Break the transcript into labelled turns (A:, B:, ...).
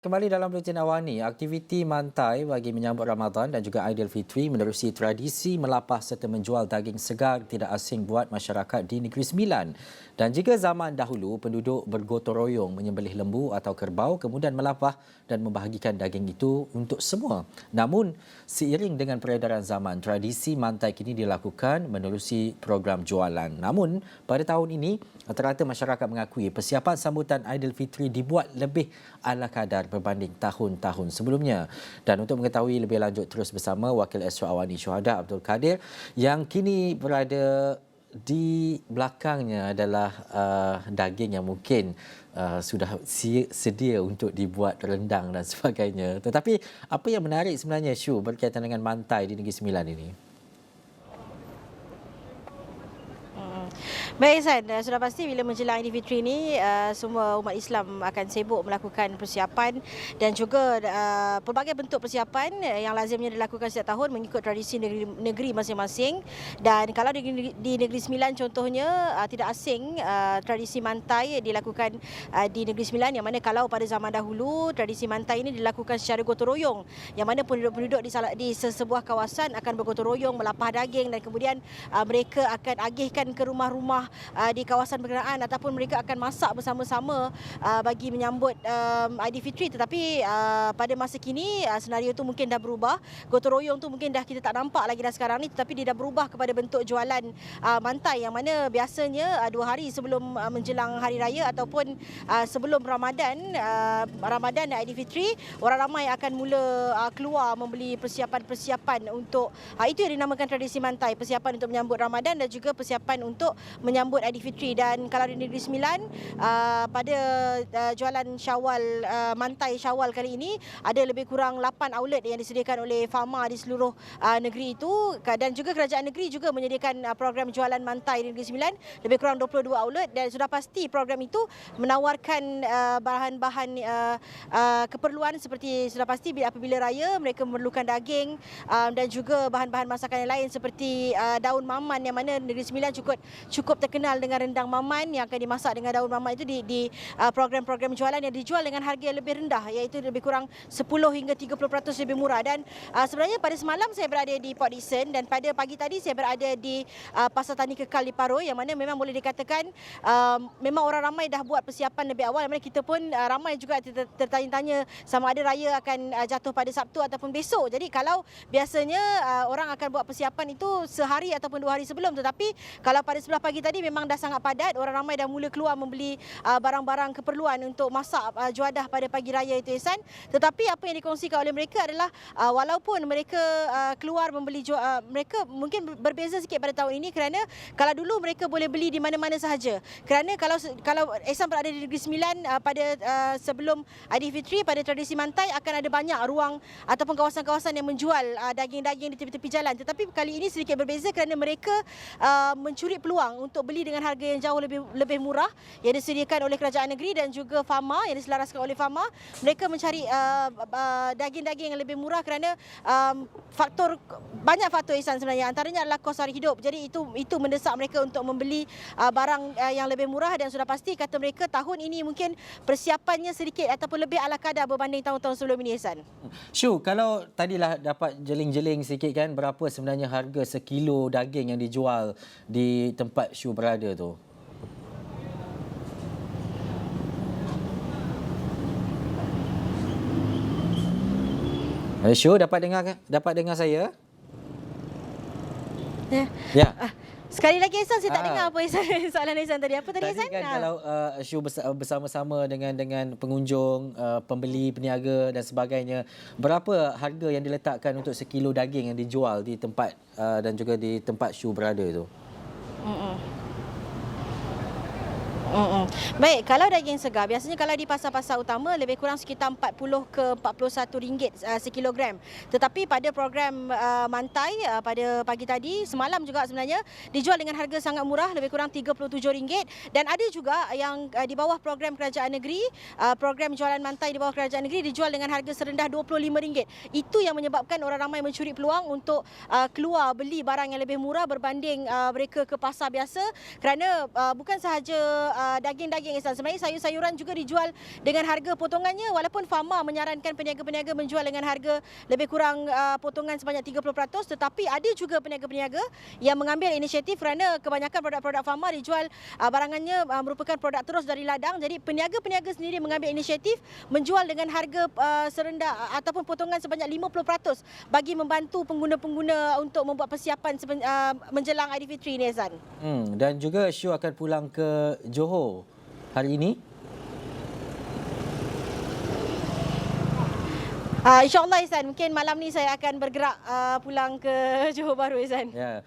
A: Kembali dalam Buletin Awal ni, aktiviti mantai bagi menyambut Ramadan dan juga Aidilfitri menerusi tradisi melapah serta menjual daging segar tidak asing buat masyarakat di Negeri Sembilan. Dan jika zaman dahulu, penduduk bergotong royong menyembelih lembu atau kerbau kemudian melapah dan membahagikan daging itu untuk semua. Namun, seiring dengan peredaran zaman, tradisi mantai kini dilakukan menerusi program jualan. Namun, pada tahun ini, rata-rata masyarakat mengakui persiapan sambutan Aidilfitri dibuat lebih ala kadar berbanding tahun-tahun sebelumnya. Dan untuk mengetahui lebih lanjut terus bersama Wakil Esra Awani Syuhada Abdul Kadir yang kini berada di belakangnya adalah daging yang mungkin sudah sedia untuk dibuat rendang dan sebagainya. Tetapi apa yang menarik sebenarnya Syu berkaitan dengan mantai di Negeri Sembilan ini?
B: Baik San, sudah pasti bila menjelang Aidilfitri ini semua umat Islam akan sibuk melakukan persiapan dan juga pelbagai bentuk persiapan yang lazimnya dilakukan setiap tahun mengikut tradisi negeri masing-masing. Dan kalau di Negeri Sembilan contohnya tidak asing tradisi mantai dilakukan di Negeri Sembilan, yang mana kalau pada zaman dahulu tradisi mantai ini dilakukan secara gotong royong, yang mana penduduk-penduduk di sebuah kawasan akan bergotong royong melapah daging dan kemudian mereka akan agihkan ke rumah-rumah di kawasan berkenaan ataupun mereka akan masak bersama-sama bagi menyambut Aidilfitri. Tetapi pada masa kini senario itu mungkin dah berubah. Gotong royong tu mungkin dah kita tak nampak lagi dah sekarang ni, tetapi dia dah berubah kepada bentuk jualan mantai, yang mana biasanya 2 hari sebelum menjelang hari raya ataupun sebelum Ramadan dan Aidilfitri, orang ramai akan mula keluar membeli persiapan-persiapan untuk itu yang dinamakan tradisi mantai, persiapan untuk menyambut Ramadan dan juga persiapan untuk menyambut Aidilfitri. Dan kalau di Negeri Sembilan pada jualan Syawal, mantai Syawal kali ini ada lebih kurang 8 outlet yang disediakan oleh Fama di seluruh negeri itu, dan juga kerajaan negeri juga menyediakan program jualan mantai di Negeri Sembilan lebih kurang 22 outlet. Dan sudah pasti program itu menawarkan bahan-bahan keperluan seperti sudah pasti apabila raya mereka memerlukan daging dan juga bahan-bahan masakan yang lain seperti daun maman, yang mana Negeri Sembilan cukup terkenal dengan rendang maman yang akan dimasak dengan daun maman itu di program-program jualan yang dijual dengan harga yang lebih rendah, iaitu lebih kurang 10 hingga 30% lebih murah. Dan sebenarnya pada semalam saya berada di Port Dickson dan pada pagi tadi saya berada di Pasar Tani Kekal di Paruh, yang mana memang boleh dikatakan memang orang ramai dah buat persiapan lebih awal. Yang mana kita pun ramai juga tertanya-tanya sama ada raya akan jatuh pada Sabtu ataupun besok. Jadi kalau biasanya orang akan buat persiapan itu sehari ataupun 2 hari sebelum, tetapi kalau pada sebelah pagi tadi memang dah sangat padat, orang ramai dah mula keluar membeli barang-barang keperluan untuk masak juadah pada pagi raya itu, Ihsan. Tetapi apa yang dikongsikan oleh mereka adalah walaupun mereka keluar membeli mereka mungkin berbeza sikit pada tahun ini, kerana kalau dulu mereka boleh beli di mana-mana sahaja. Kerana kalau Ihsan berada di Negeri Sembilan pada sebelum Aidilfitri, pada tradisi mantai akan ada banyak ruang ataupun kawasan-kawasan yang menjual daging-daging di tepi-tepi jalan. Tetapi kali ini sedikit berbeza kerana mereka mencuri peluang untuk beli dengan harga yang jauh lebih murah yang disediakan oleh kerajaan negeri dan juga Fama, yang diselaraskan oleh Fama. Mereka mencari daging-daging yang lebih murah kerana banyak faktor, Ihsan, sebenarnya. Antaranya adalah kos hari hidup. Jadi itu mendesak mereka untuk membeli barang yang lebih murah, dan sudah pasti kata mereka tahun ini mungkin persiapannya sedikit ataupun lebih ala kadar berbanding tahun-tahun sebelum ini, Ihsan.
A: Syu, kalau tadilah dapat jeling-jeling sikit kan, berapa sebenarnya harga sekilo daging yang dijual di tempat Syu berada tu? Syu, dapat dengar saya? Ya.
B: Sekali lagi, Ihsan, saya tak dengar apa Ihsan, soalan Ihsan tadi. Apa tadi, Ihsan?
A: Kan kalau Syu bersama-sama dengan pengunjung, pembeli, peniaga dan sebagainya, berapa harga yang diletakkan untuk sekilo daging yang dijual di tempat dan juga di tempat Syu berada itu?
B: Baik, kalau daging segar biasanya kalau di pasar-pasar utama lebih kurang sekitar 40 ke 41 ringgit sekilogram. Tetapi pada program mantai pada pagi tadi, semalam juga sebenarnya dijual dengan harga sangat murah, lebih kurang 37 ringgit. Dan ada juga yang di bawah program kerajaan negeri, program jualan mantai di bawah kerajaan negeri dijual dengan harga serendah 25 ringgit. Itu yang menyebabkan orang ramai mencuri peluang untuk keluar beli barang yang lebih murah berbanding mereka ke pasar biasa, kerana bukan sahaja daging-daging Ihsan. Sebenarnya sayur-sayuran juga dijual dengan harga potongannya, walaupun Fama menyarankan peniaga-peniaga menjual dengan harga lebih kurang potongan sebanyak 30%, tetapi ada juga peniaga-peniaga yang mengambil inisiatif kerana kebanyakan produk-produk Fama dijual barangannya merupakan produk terus dari ladang. Jadi peniaga-peniaga sendiri mengambil inisiatif menjual dengan harga serendah ataupun potongan sebanyak 50% bagi membantu pengguna-pengguna untuk membuat persiapan menjelang Aidilfitri ni Ihsan.
A: Dan juga Syu akan pulang ke Johor hari ini.
B: InsyaAllah Ihsan, mungkin malam ni saya akan bergerak pulang ke Johor Bahru Ihsan.
A: Ya,